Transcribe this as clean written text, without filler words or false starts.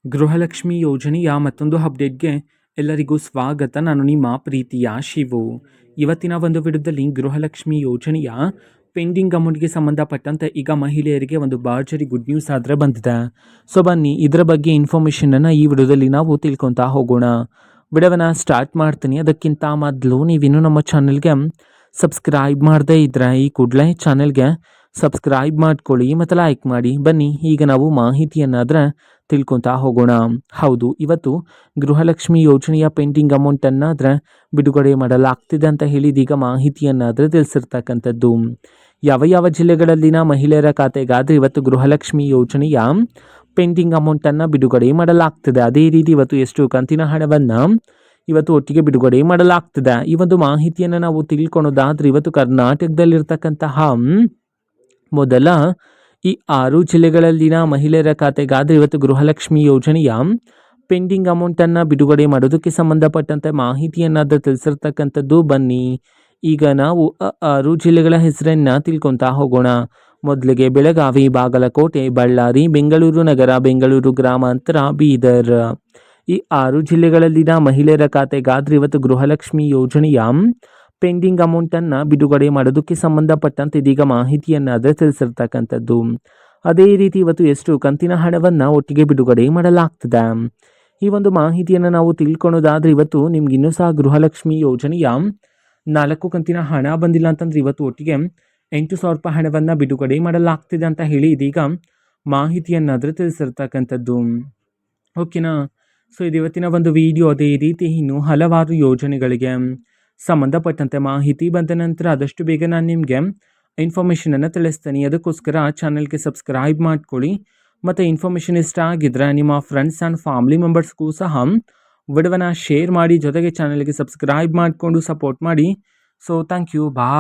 ಗೃಹಲಕ್ಷ್ಮಿ ಯೋಜನೆಯ ಮತ್ತೊಂದು ಅಪ್ಡೇಟ್ಗೆ ಎಲ್ಲರಿಗೂ ಸ್ವಾಗತ. ನಾನು ನಿಮ್ಮ ಪ್ರೀತಿಯ ಶಿವು. ಇವತ್ತಿನ ಒಂದು ವಿಡಿಯೋದಲ್ಲಿ ಗೃಹಲಕ್ಷ್ಮಿ ಯೋಜನೆಯ ಪೆಂಡಿಂಗ್ ಅಮೌಂಟ್ಗೆ ಸಂಬಂಧಪಟ್ಟಂತೆ ಈಗ ಮಹಿಳೆಯರಿಗೆ ಒಂದು ಭರ್ಜರಿ ಗುಡ್ ನ್ಯೂಸ್ ಆದರೆ ಬಂದಿದೆ. ಸೊ ಬನ್ನಿ ಇದರ ಬಗ್ಗೆ ಇನ್ಫಾರ್ಮೇಷನನ್ನು ಈ ವಿಡಿಯೋದಲ್ಲಿ ನಾವು ತಿಳ್ಕೊತಾ ಹೋಗೋಣ. ವಿಡಿಯೋವನ್ನು ಸ್ಟಾರ್ಟ್ ಮಾಡ್ತೀನಿ. ಅದಕ್ಕಿಂತ ಮೊದಲು ನೀವಿನ್ನೂ ನಮ್ಮ ಚಾನಲ್ಗೆ ಸಬ್ಸ್ಕ್ರೈಬ್ ಮಾಡದೇ ಇದ್ದರೆ ಈ ಕೂಡಲೇ ಚಾನಲ್ಗೆ ಸಬ್ಸ್ಕ್ರೈಬ್ ಮಾಡ್ಕೊಳ್ಳಿ ಮತ್ತು ಲೈಕ್ ಮಾಡಿ. ಬನ್ನಿ ಈಗ ನಾವು ಮಾಹಿತಿಯನ್ನಾದರೆ ತಿಳ್ಕೊತಾ ಹೋಗೋಣ. ಹೌದು, ಇವತ್ತು ಗೃಹಲಕ್ಷ್ಮಿ ಯೋಜನೆಯ ಪೆಂಡಿಂಗ್ ಅಮೌಂಟನ್ನಾದರೆ ಬಿಡುಗಡೆ ಮಾಡಲಾಗ್ತಿದೆ ಅಂತ ಹೇಳಿ ಇದೀಗ ಮಾಹಿತಿಯನ್ನಾದರೆ ತಿಳಿಸಿರ್ತಕ್ಕಂಥದ್ದು. ಯಾವ ಯಾವ ಜಿಲ್ಲೆಗಳಲ್ಲಿನ ಮಹಿಳೆಯರ ಖಾತೆಗಾದರೆ ಇವತ್ತು ಗೃಹಲಕ್ಷ್ಮಿ ಯೋಜನೆಯ ಪೆಂಡಿಂಗ್ ಅಮೌಂಟನ್ನು ಬಿಡುಗಡೆ ಮಾಡಲಾಗ್ತಿದೆ. ಅದೇ ರೀತಿ ಇವತ್ತು ಎಷ್ಟು ಕಂತಿನ ಹಣವನ್ನು ಇವತ್ತು ಒಟ್ಟಿಗೆ ಬಿಡುಗಡೆ ಮಾಡಲಾಗ್ತಿದೆ. ಈ ಒಂದು ಮಾಹಿತಿಯನ್ನು ನಾವು ತಿಳ್ಕೊಳೋದಾದರೆ ಇವತ್ತು ಕರ್ನಾಟಕದಲ್ಲಿರ್ತಕ್ಕಂತಹ ಮೊದಲ ಈ 6 ಜಿಲ್ಲೆಗಳಲ್ಲಿನ ಮಹಿಳೆಯರ ಖಾತೆಗಾದರೆ ಇವತ್ತು ಗೃಹಲಕ್ಷ್ಮಿ ಯೋಜನೆಯ ಪೆಂಡಿಂಗ್ ಅಮೌಂಟನ್ನು ಬಿಡುಗಡೆ ಮಾಡೋದಕ್ಕೆ ಸಂಬಂಧಪಟ್ಟಂತೆ ಮಾಹಿತಿಯನ್ನಾದರೂ ತಿಳಿಸಿರ್ತಕ್ಕಂಥದ್ದು. ಬನ್ನಿ ಈಗ ನಾವು 6 ಜಿಲ್ಲೆಗಳ ಹೆಸರನ್ನು ತಿಳ್ಕೊತಾ ಹೋಗೋಣ. ಮೊದಲಿಗೆ ಬೆಳಗಾವಿ, ಬಾಗಲಕೋಟೆ, ಬಳ್ಳಾರಿ, ಬೆಂಗಳೂರು ನಗರ, ಬೆಂಗಳೂರು ಗ್ರಾಮಾಂತರ, ಬೀದರ್. ಈ 6 ಜಿಲ್ಲೆಗಳಲ್ಲಿನ ಮಹಿಳೆಯರ ಖಾತೆಗಾದರೆ ಇವತ್ತು ಗೃಹಲಕ್ಷ್ಮಿ ಯೋಜನೆಯ ಪೆಂಡಿಂಗ್ ಅಮೌಂಟನ್ನು ಬಿಡುಗಡೆ ಮಾಡೋದಕ್ಕೆ ಸಂಬಂಧಪಟ್ಟಂತೆ ಇದೀಗ ಮಾಹಿತಿಯನ್ನಾದರೆ ತಿಳಿಸಿರ್ತಕ್ಕಂಥದ್ದು. ಅದೇ ರೀತಿ ಇವತ್ತು ಎಷ್ಟು ಕಂತಿನ ಹಣವನ್ನು ಒಟ್ಟಿಗೆ ಬಿಡುಗಡೆ ಮಾಡಲಾಗ್ತದೆ. ಈ ಒಂದು ಮಾಹಿತಿಯನ್ನು ನಾವು ತಿಳ್ಕೊಳೋದಾದರೆ ಇವತ್ತು ನಿಮ್ಗೆ ಇನ್ನೂ ಸಹ ಗೃಹಲಕ್ಷ್ಮಿ ಯೋಜನೆಯ 4 ಕಂತಿನ ಹಣ ಬಂದಿಲ್ಲ ಅಂತಂದರೆ ಇವತ್ತು ಒಟ್ಟಿಗೆ 8,000 ರೂಪಾಯಿ ಹಣವನ್ನು ಬಿಡುಗಡೆ ಮಾಡಲಾಗ್ತಿದೆ ಅಂತ ಹೇಳಿ ಇದೀಗ ಮಾಹಿತಿಯನ್ನಾದರೆ ತಿಳಿಸಿರ್ತಕ್ಕಂಥದ್ದು. ಓಕೆನಾ. ಸೊ ಇದು ಇವತ್ತಿನ ಒಂದು ವಿಡಿಯೋ. ಅದೇ ರೀತಿ ಇನ್ನು ಹಲವಾರು ಯೋಜನೆಗಳಿಗೆ ಸಂಬಂಧಪಟ್ಟಂತೆ ಮಾಹಿತಿ ಬಂದ ನಂತರ ಆದಷ್ಟು ಬೇಗ ನಾನು ನಿಮಗೆ ಇನ್ಫಾರ್ಮೇಷನನ್ನು ತಿಳಿಸ್ತೀನಿ. ಅದಕ್ಕೋಸ್ಕರ ಚಾನಲ್ಗೆ ಸಬ್ಸ್ಕ್ರೈಬ್ ಮಾಡ್ಕೊಳ್ಳಿ ಮತ್ತು ಇನ್ಫಾರ್ಮೇಷನ್ ಇಷ್ಟ ಆಗಿದ್ದರೆ ನಿಮ್ಮ ಫ್ರೆಂಡ್ಸ್ ಆ್ಯಂಡ್ ಫ್ಯಾಮಿಲಿ ಮೆಂಬರ್ಸ್ಗೂ ಸಹ ವಿಡಿಯೋವನ್ನು ಶೇರ್ ಮಾಡಿ, ಜೊತೆಗೆ ಚಾನಲ್ಗೆ ಸಬ್ಸ್ಕ್ರೈಬ್ ಮಾಡಿಕೊಂಡು ಸಪೋರ್ಟ್ ಮಾಡಿ. So thank you, bye.